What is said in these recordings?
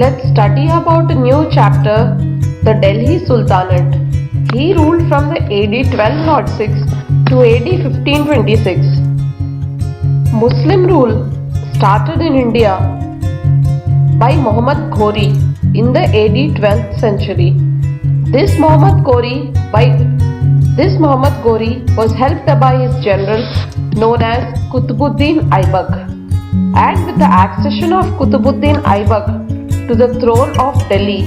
Let's study about a new chapter, the Delhi Sultanate. He ruled from the AD 1206 to AD 1526. Muslim rule started in India by Muhammad Ghori in the AD 12th century. This Muhammad Ghori was helped by his general known as Qutbuddin Aibak. And with the accession of Qutbuddin Aibak to the throne of Delhi,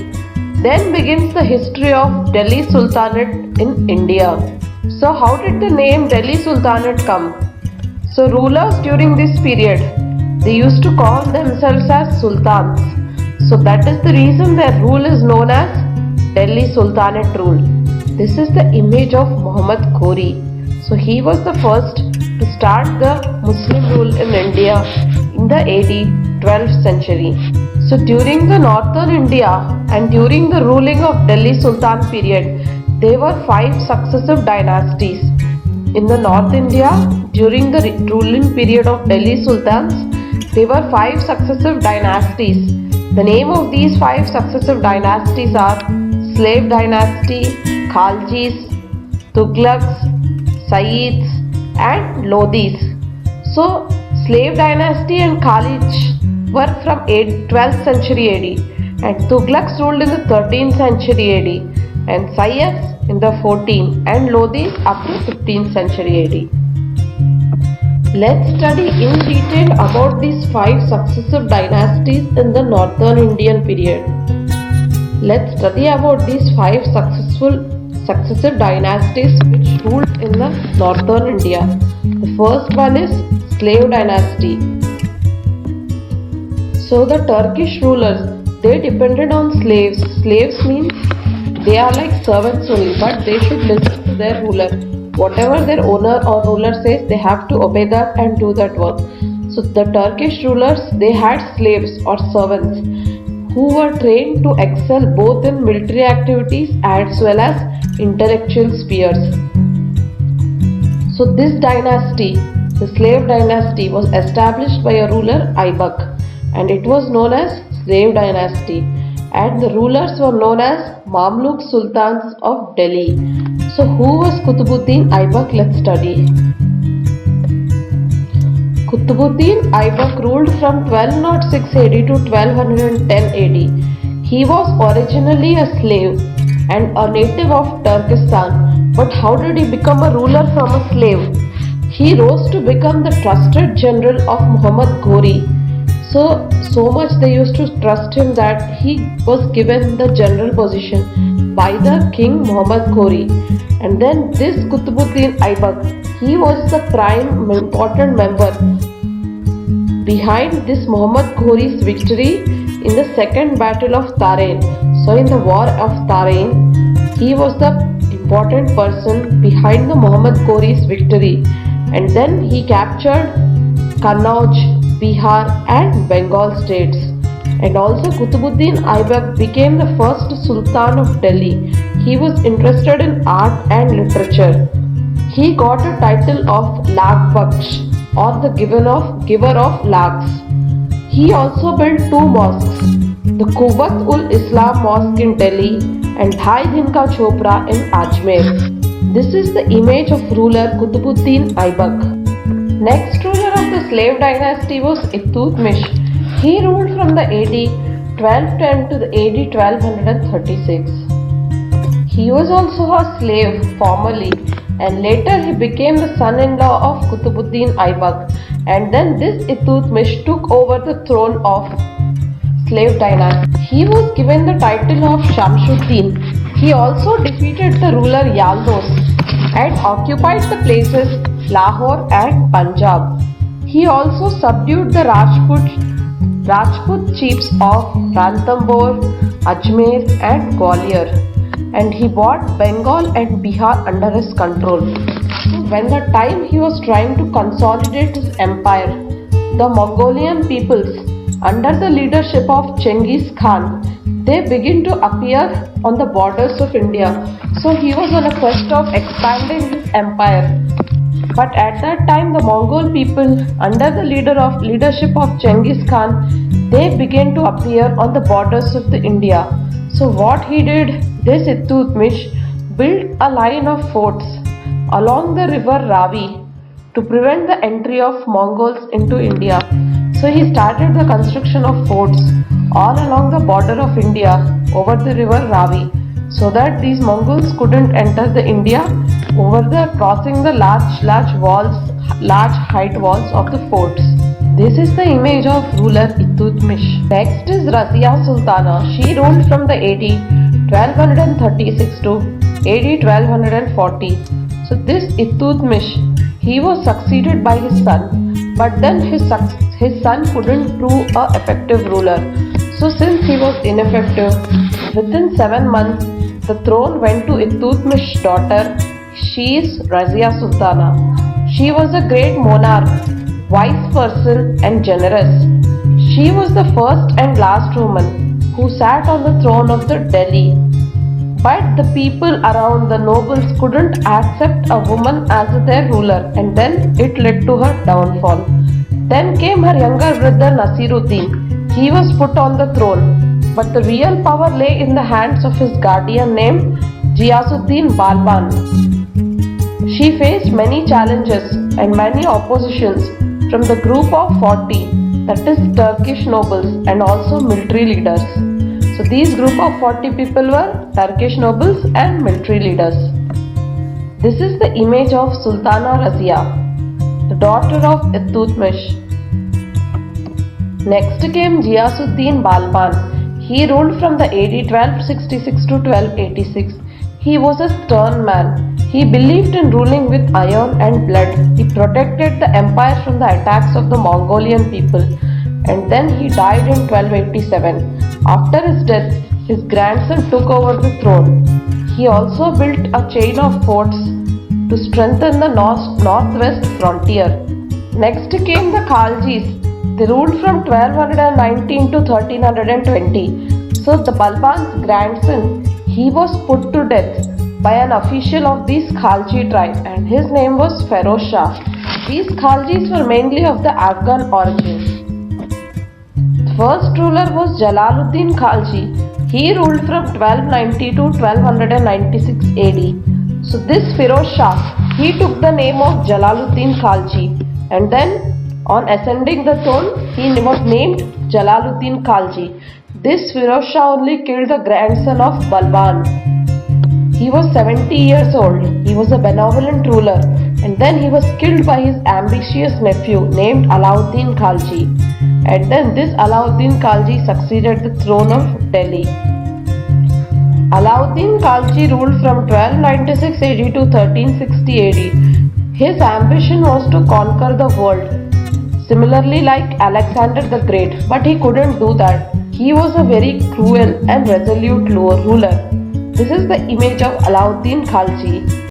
then begins the history of Delhi Sultanate in India. So how did the name Delhi Sultanate come? So rulers during this period, they used to call themselves as sultans. So that is the reason their rule is known as Delhi Sultanate rule. This is the image of Muhammad Ghori. So he was the first to start the Muslim rule in India in the AD 12th century. So during the northern India and during the ruling of Delhi Sultan period, there were 5 successive dynasties. In the North India, during the ruling period of Delhi Sultans, there were 5 successive dynasties. The name of these 5 successive dynasties are Slave Dynasty, Khaljis, Tughlaqs, Sayyids and Lodhis. So Slave Dynasty and Khalij were from 12th century AD and Tughlaqs ruled in the 13th century AD and Sayyids in the 14th and Lodhis up to 15th century AD. Let's study in detail about these 5 successive dynasties in the northern Indian period. Let's study about these 5 successive dynasties which ruled in the northern India. The first one is Slave Dynasty. So the Turkish rulers, they depended on slaves. Slaves means they are like servants only, but they should listen to their ruler. Whatever their owner or ruler says, they have to obey that and do that work. So the Turkish rulers, they had slaves or servants who were trained to excel both in military activities as well as intellectual spheres. So this dynasty, the Slave Dynasty, was established by a ruler Aibak and it was known as Slave Dynasty, and the rulers were known as Mamluk Sultans of Delhi. So who was Qutbuddin Aibak? Let's study. Qutbuddin Aibak ruled from 1206 AD to 1210 AD. He was originally a slave and a native of Turkestan. But how did he become a ruler from a slave? He rose to become the trusted general of Muhammad Ghori. So much they used to trust him that he was given the general position by the king Muhammad Ghori. And then this Qutbuddin Aibak, he was the prime important member behind this Muhammad Ghori's victory in the second battle of Tarain. So in the war of Tarain, he was the important person behind the Muhammad Ghori's victory. And then he captured Kannauj, Bihar and Bengal states. And also Qutbuddin Aibak became the first Sultan of Delhi. He was interested in art and literature. He got a title of Lag Baksh or the giver of lags. He also built 2 mosques, the Quwwat-ul-Islam Mosque in Delhi and Dhai Din Ka Chopra in Ajmer. This is the image of ruler Qutbuddin Aibak. Next ruler of the Slave Dynasty was Iltutmish. He ruled from the AD 1210 to the AD 1236. He was also a slave formerly and later he became the son-in-law of Qutbuddin Aibak, and then this Iltutmish took over the throne of Slave Dynasty. He was given the title of Shamshuddin. He also defeated the ruler Yaldos and occupied the places Lahore and Punjab. He also subdued the Rajput chiefs of Ranthambore, Ajmer and Gwalior, and he brought Bengal and Bihar under his control. So when the time he was trying to consolidate his empire, the Mongolian peoples under the leadership of Genghis Khan, they begin to appear on the borders of India. So he was on a quest of expanding his empire. But at that time, the Mongol people, under the leadership of Genghis Khan, they began to appear on the borders of the India. So what he did, this Iltutmish built a line of forts along the river Ravi to prevent the entry of Mongols into India. So he started the construction of forts all along the border of India over the river Ravi so that these Mongols couldn't enter the India over the crossing the large walls, large height walls of the forts. This is the image of ruler Iltutmish. Next is Razia Sultana. She ruled from the AD 1236 to AD 1240. So this Iltutmish, he was succeeded by his son, but then his son couldn't prove a effective ruler. So since he was ineffective, within 7 months the throne went to Iltutmish's daughter. She is Razia Sultana. She was a great monarch, wise person and generous. She was the first and last woman who sat on the throne of the Delhi. But the people around, the nobles, couldn't accept a woman as their ruler, and then it led to her downfall. Then came her younger brother Nasiruddin. He was put on the throne, but the real power lay in the hands of his guardian named Ghiyasuddin Balban. She faced many challenges and many oppositions from the group of 40, that is Turkish nobles and also military leaders. So these group of 40 people were Turkish nobles and military leaders. This is the image of Sultana Razia, the daughter of Iltutmish. Next came Ghiyasuddin Balban. He ruled from the AD 1266 to 1286. He was a stern man. He believed in ruling with iron and blood. He protected the empire from the attacks of the Mongolian people. And then he died in 1287. After his death, his grandson took over the throne. He also built a chain of forts to strengthen the northwest frontier. Next came the Khaljis. They ruled from 1219 to 1320. So the Balban's grandson, he was put to death by an official of this Khalji tribe, and his name was Feroz Shah. These Khaljis were mainly of the Afghan origin. The first ruler was Jalaluddin Khalji. He ruled from 1290 to 1296 AD. So this Feroz Shah, he took the name of Jalaluddin Khalji, and then on ascending the throne, he was named Jalaluddin Khalji. This Feroz Shah only killed the grandson of Balban. He was 70 years old. He was a benevolent ruler, and then he was killed by his ambitious nephew named Alauddin Khalji. And then this Alauddin Khalji succeeded the throne of Delhi. Alauddin Khalji ruled from 1296 AD to 1360 AD. His ambition was to conquer the world, similarly like Alexander the Great, but he couldn't do that. He was a very cruel and resolute ruler. This is the image of Alauddin Khalji.